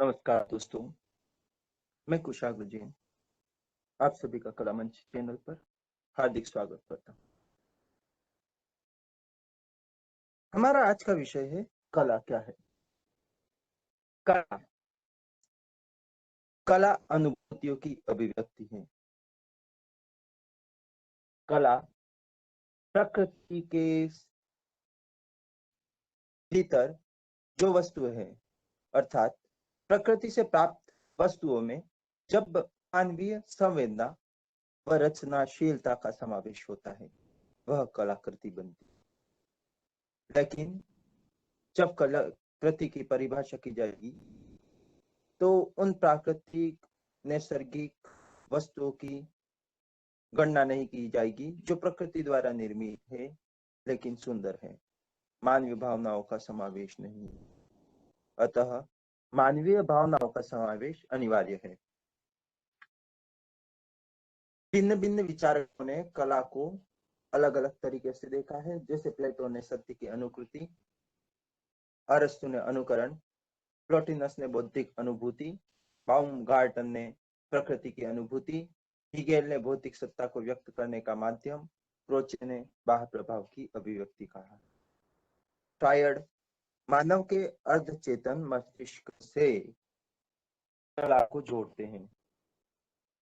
नमस्कार दोस्तों, मैं कुशाग्र जैन आप सभी का कला मंच चैनल पर हार्दिक स्वागत करता हूँ। हमारा आज का विषय है कला क्या है। कला कला अनुभूतियों की अभिव्यक्ति है। कला प्रकृति के भीतर जो वस्तु है, अर्थात प्रकृति से प्राप्त वस्तुओं में जब मानवीय संवेदना व रचनाशीलता का समावेश होता है, वह कलाकृति बनती है। लेकिन जब कलाकृति की परिभाषा की जाएगी तो उन प्राकृतिक नैसर्गिक वस्तुओं की गणना नहीं की जाएगी जो प्रकृति द्वारा निर्मित है लेकिन सुंदर है। मानवीय भावनाओं का समावेश नहीं है। अतः मानवीय भावनाओं का समावेश अनिवार्य है। भिन्न भिन्न विचारकों ने कला को अलग अलग तरीके से देखा है। जैसे प्लेटो ने सत्य की अनुकृति, अरस्तु ने अनुकरण, प्लोटिनस ने बौद्धिक अनुभूति, बाउमगार्टन ने प्रकृति की अनुभूति, हीगेल ने भौतिक सत्ता को व्यक्त करने का माध्यम, क्रोचे ने बाह्य प्रभाव की अभिव्यक्ति कहा। ट्रायड मानव के अर्धचेतन मस्तिष्क से कला को जोड़ते हैं।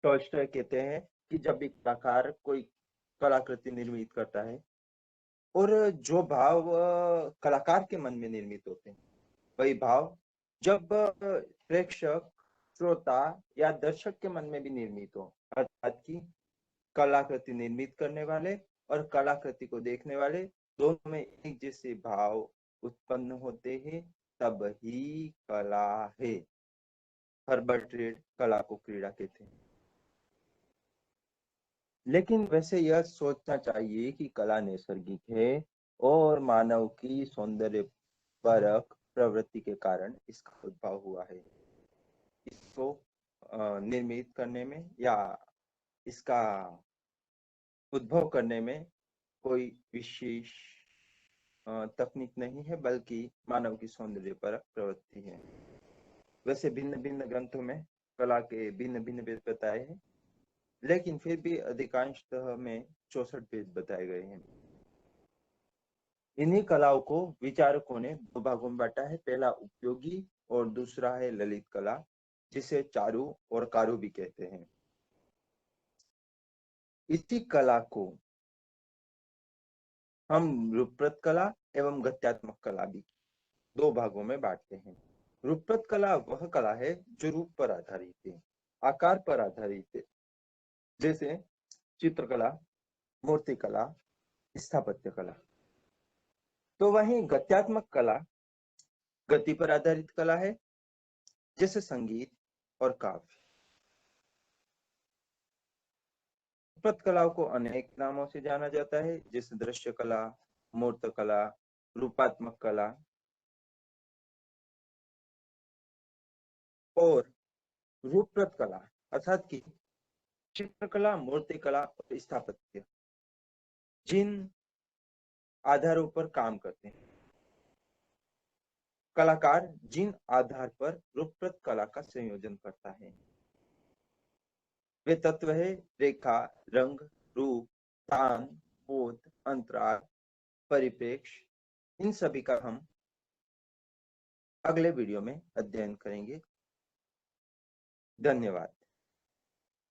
टॉल्स्टॉय कहते हैं कि जब भी कलाकार कोई कलाकृति निर्मित करता है और जो भाव कलाकार के मन में निर्मित होते हैं, वही भाव जब प्रेक्षक, श्रोता या दर्शक के मन में भी निर्मित हो, अर्थात कि कलाकृति निर्मित करने वाले और कलाकृति को देखने वाले दोनों में एक जैसे भाव उत्पन्न होते हैं, तब ही कला है। हर्बर्ट रीड कला को क्रीड़ा कहते हैं। लेकिन वैसे यह सोचना चाहिए कि कला नैसर्गिक है और मानव की सौंदर्य परक प्रवृत्ति के कारण इसका उद्भव हुआ है। इसको निर्मित करने में या इसका उद्भव करने में कोई विशेष तकनीक नहीं है, बल्कि मानव की सौंदर्य परक प्रवृत्ति है। वैसे भिन्न भिन्न ग्रंथों में कला के भिन्न भिन्न भेद बताए हैं, लेकिन फिर भी अधिकांशतः में 64 भेद बताए गए हैं। इन्हीं कलाओं को विचारकों ने दो भागों में बांटा है। पहला उपयोगी और दूसरा है ललित कला, जिसे चारु और कारु भी कहते हैं। इसी कला को हम रूपप्रत कला एवं गत्यात्मक कला भी दो भागों में बांटते हैं। रूपप्रत कला वह कला है जो रूप पर आधारित है, आकार पर आधारित है, जैसे चित्रकला, मूर्तिकला, स्थापत्य कला। तो वहीं गत्यात्मक कला गति पर आधारित कला है, जैसे संगीत और काव्य। रूपप्रत कलाओं को अनेक नामों से जाना जाता है, जैसे दृश्य कला, मूर्त कला, रूपात्मक कला और रूपप्रत कला, अर्थात कि चित्रकला, मूर्तिकला और स्थापत्य जिन आधारों पर काम करते हैं। कलाकार जिन आधार पर रूपप्रत कला का संयोजन करता है, वे तत्व है रेखा, रंग, रूप, तान, बोध, अंतराल, परिप्रेक्ष्य। इन सभी का हम अगले वीडियो में अध्ययन करेंगे। धन्यवाद।